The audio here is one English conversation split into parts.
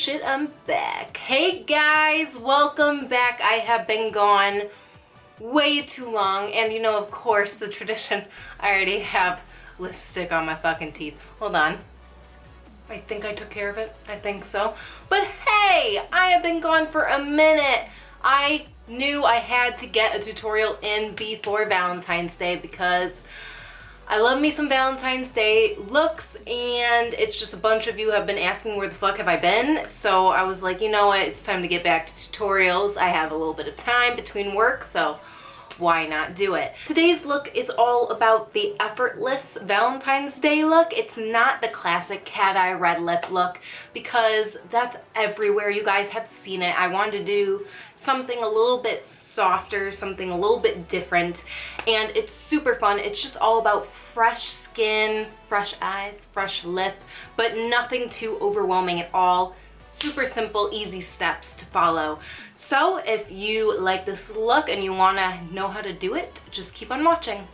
shit, I'm back. Hey guys, welcome back. I have been gone way too long, and you know, of course, the tradition, I already have lipstick on my fucking teeth. Hold on. I think I took care of it. I think so. But hey, I have been gone for a minute. I knew I had to get a tutorial in before Valentine's Day because I love me some Valentine's Day looks, and it's just a bunch of you have been asking where the fuck have I been. So I was like, you know what, it's time to get back to tutorials. I have a little bit of time between work, so why not do it? Today's look is all about the Effortless Valentine's Day look. It's not the classic cat eye red lip look because that's everywhere. You guys have seen it. I wanted to do something a little bit softer, something a little bit different, and it's super fun. It's just all about fresh skin, fresh eyes, fresh lip, but nothing too overwhelming at all. Super simple, easy steps to follow. So if you like this look and you want to know how to do it, just keep on watching.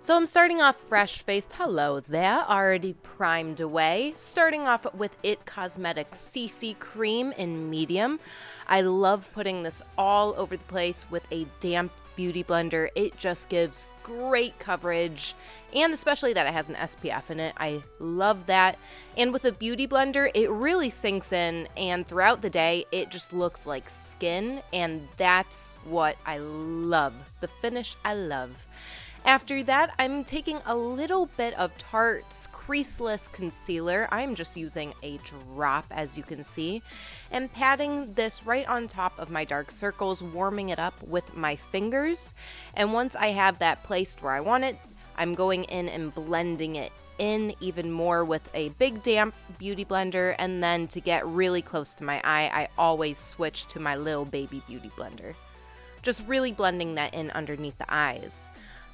So I'm starting off fresh-faced. Hello there, already primed away. Starting off with ItCosmetics CC Cream in medium. I love putting this all over the place with a damp beauty blender. It just gives great coverage, and especially that it has an SPF in it. I love that. And with a beauty blender, it really sinks in, and throughout the day, it just looks like skin, and that's what I love. The finish I love. After that, I'm taking a little bit of Tarte's Creaseless Concealer. I'm just using a drop, as you can see, and patting this right on top of my dark circles, warming it up with my fingers. And once I have that placed where I want it, I'm going in and blending it in even more with a big damp beauty blender. And then to get really close to my eye, I always switch to my little baby beauty blender. Just really blending that in underneath the eyes.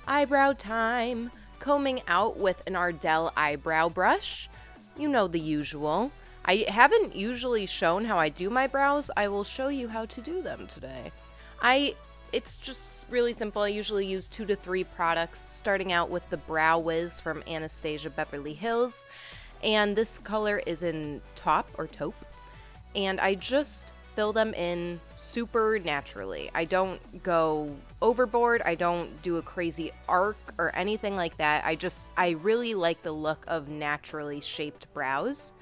Eyebrow time. Combing out with an Ardell eyebrow brush. You know the usual. I haven't usually shown how I do my brows. I will show you how to do them today. It's just really simple. I usually use 2 to 3 products, starting out with the Brow Wiz from Anastasia Beverly Hills. And this color is in Taupe. And I just fill them in super naturally. I don't go overboard. I don't do a crazy arc or anything like that. I really like the look of naturally shaped brows.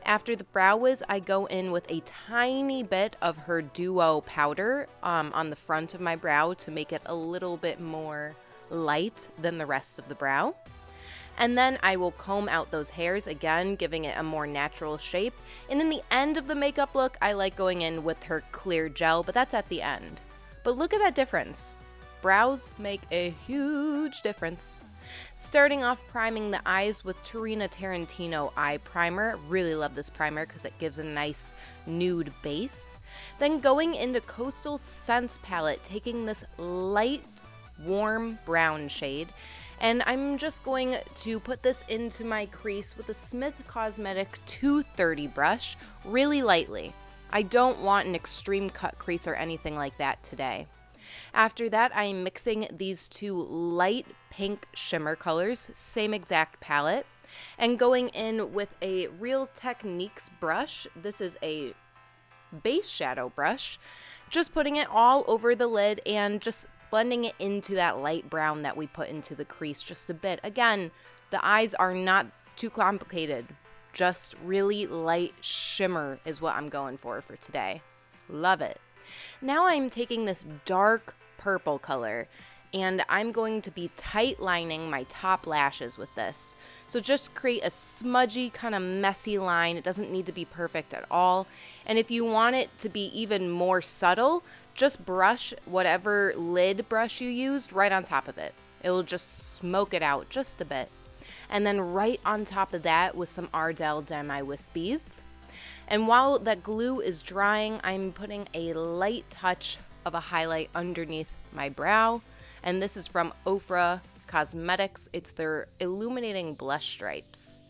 After the Brow Wiz, I go in with a tiny bit of her Duo powder on the front of my brow to make it a little bit more light than the rest of the brow. And then I will comb out those hairs again, giving it a more natural shape. And in the end of the makeup look, I like going in with her clear gel, but that's at the end. But look at that difference. Brows make a huge difference. Starting off priming the eyes with Tarantino eye primer. Really love this primer because it gives a nice nude base. Then going into CoastalScents palette, taking this light, warm brown shade. And I'm just going to put this into my crease with a Smith Cosmetic 230 brush, really lightly. I don't want an extreme cut crease or anything like that today. After that, I'm mixing these 2 light pink shimmer colors, same exact palette, and going in with a Real Techniques brush. This is a base shadow brush, just putting it all over the lid and just blending it into that light brown that we put into the crease just a bit. Again, the eyes are not too complicated. Just really light shimmer is what I'm going for today. Love it. Now I'm taking this dark purple color and I'm going to be tight lining my top lashes with this. So just create a smudgy, kind of messy line. It doesn't need to be perfect at all. And if you want it to be even more subtle, just brush whatever lid brush you used right on top of it. It will just smoke it out just a bit. And then right on top of that with some Ardell Demi Wispies. And while that glue is drying, I'm putting a light touch of a highlight underneath my brow. And this is from OFRA Cosmetics. It's their Illuminating Blush Stripes.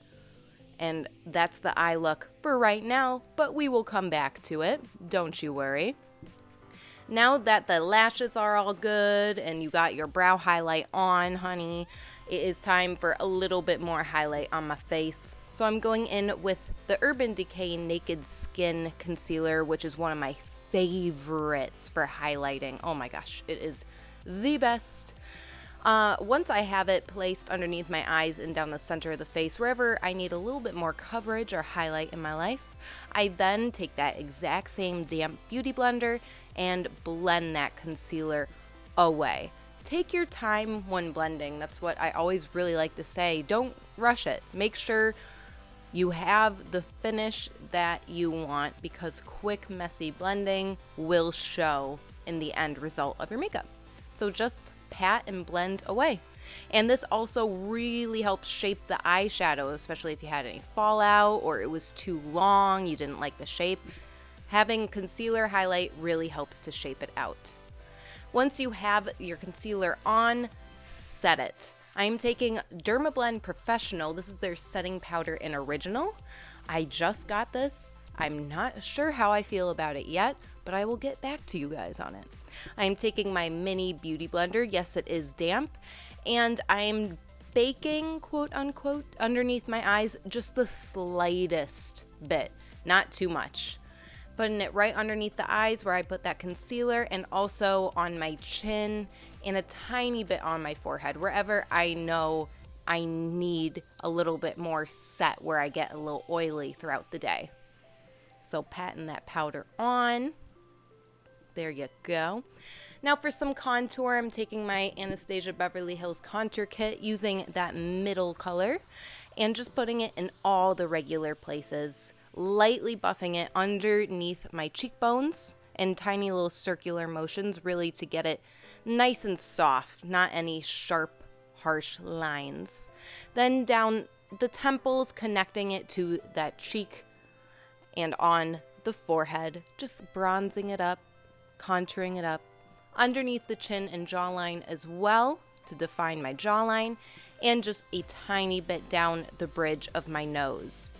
And that's the eye look for right now, but we will come back to it. Don't you worry. Now that the lashes are all good and you got your brow highlight on, honey, it is time for a little bit more highlight on my face. So I'm going in with the UrbanDecay Naked Skin Concealer, which is one of my favorites for highlighting. Oh my gosh, it is the best. Once I have it placed underneath my eyes and down the center of the face, wherever I need a little bit more coverage or highlight in my life, I then take that exact same damp beauty blender and blend that concealer away. Take your time when blending. That's what I always really like to say. Don't rush it. Make sure you have the finish that you want, because quick, messy blending will show in the end result of your makeup. So just pat and blend away. And this also really helps shape the eyeshadow, especially if you had any fallout or it was too long, you didn't like the shape. Having concealer highlight really helps to shape it out. Once you have your concealer on, set it. I'm taking DermaBlend Professional. This is their setting powder in Original. I just got this. I'm not sure how I feel about it yet, but I will get back to you guys on it. I'm taking my mini beauty blender. Yes, it is damp. And I'm baking, quote unquote, underneath my eyes just the slightest bit, not too much. Putting it right underneath the eyes where I put that concealer, and also on my chin and a tiny bit on my forehead, wherever I know I need a little bit more set, where I get a little oily throughout the day. So patting that powder on. There you go. Now for some contour, I'm taking my Anastasia Beverly Hills Contour Kit, using that middle color, and just putting it in all the regular places. Lightly buffing it underneath my cheekbones in tiny little circular motions, really to get it nice and soft, not any sharp, harsh lines. Then down the temples, connecting it to that cheek and on the forehead, just bronzing it up, contouring it up. Underneath the chin and jawline as well, to define my jawline, and just a tiny bit down the bridge of my nose.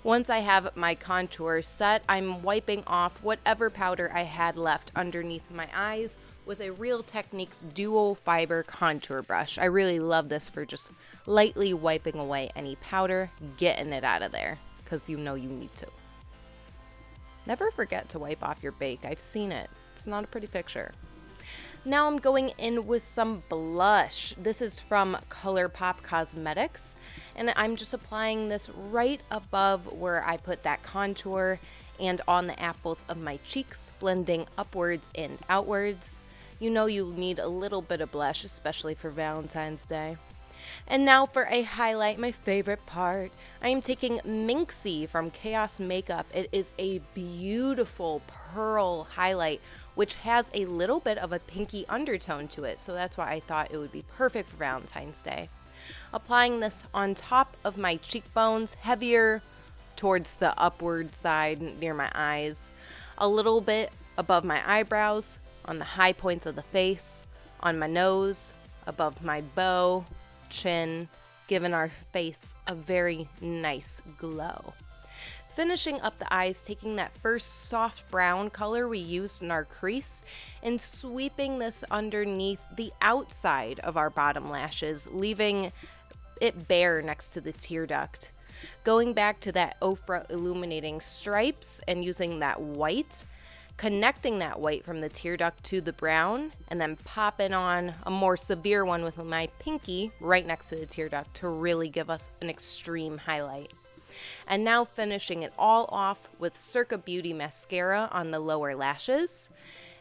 Once I have my contour set, I'm wiping off whatever powder I had left underneath my eyes with a Real Techniques Duo Fiber Contour Brush. I really love this for just lightly wiping away any powder, getting it out of there, because you know you need to. Never forget to wipe off your bake. I've seen it. It's not a pretty picture. Now I'm going in with some blush. This is from Colourpop Cosmetics, and I'm just applying this right above where I put that contour and on the apples of my cheeks, blending upwards and outwards. You know you need a little bit of blush, especially for Valentine's Day. And now for a highlight, my favorite part. I am taking Mynxi from ChaosMakeup. It is a beautiful pearl highlight, which has a little bit of a pinky undertone to it, so that's why I thought it would be perfect for Valentine's Day. Applying this on top of my cheekbones, heavier towards the upward side near my eyes, a little bit above my eyebrows, on the high points of the face, on my nose, above my bow, chin, giving our face a very nice glow. Finishing up the eyes, taking that first soft brown color we used in our crease and sweeping this underneath the outside of our bottom lashes, leaving it bare next to the tear duct. Going back to that OFRA illuminating stripes and using that white, connecting that white from the tear duct to the brown, and then popping on a more severe one with my pinky right next to the tear duct to really give us an extreme highlight. And now finishing it all off with Circa Beauty mascara on the lower lashes.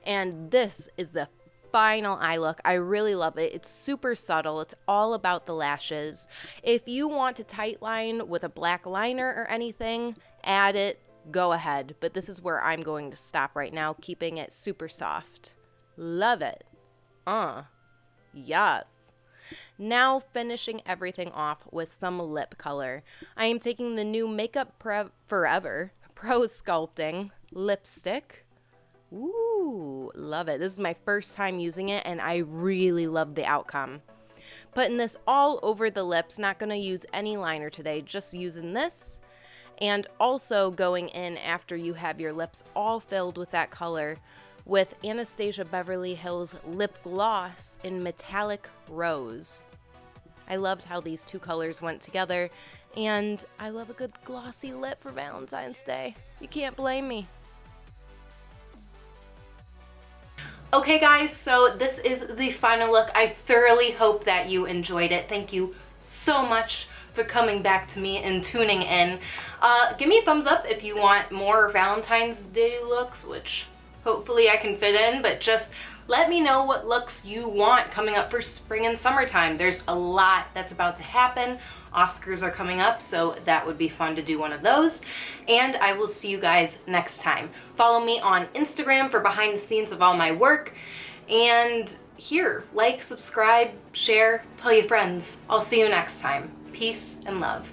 And this is the final eye look. I really love it. It's super subtle. It's all about the lashes. If you want to tight line with a black liner or anything, add it, go ahead. But this is where I'm going to stop right now, keeping it super soft. Love it. Yes. Now finishing everything off with some lip color. I am taking the new Makeup Forever Pro Sculpting lipstick. Ooh, love it. This is my first time using it, and I really love the outcome. Putting this all over the lips. Not going to use any liner today, just using this. And also going in after you have your lips all filled with that color with Anastasia Beverly Hills Lip Gloss in Metallic Rose. I loved how these two colors went together, And I love a good glossy lip for Valentine's Day. You can't blame me. Okay guys, so this is the final look. I thoroughly hope that you enjoyed it. Thank you so much for coming back to me and tuning in. Give me a thumbs up if you want more Valentine's Day looks, which hopefully I can fit in, but just let me know what looks you want coming up for spring and summertime. There's a lot that's about to happen. Oscars are coming up, so that would be fun to do one of those. And I will see you guys next time. Follow me on Instagram for behind the scenes of all my work. And here, like, subscribe, share, tell your friends. I'll see you next time. Peace and love.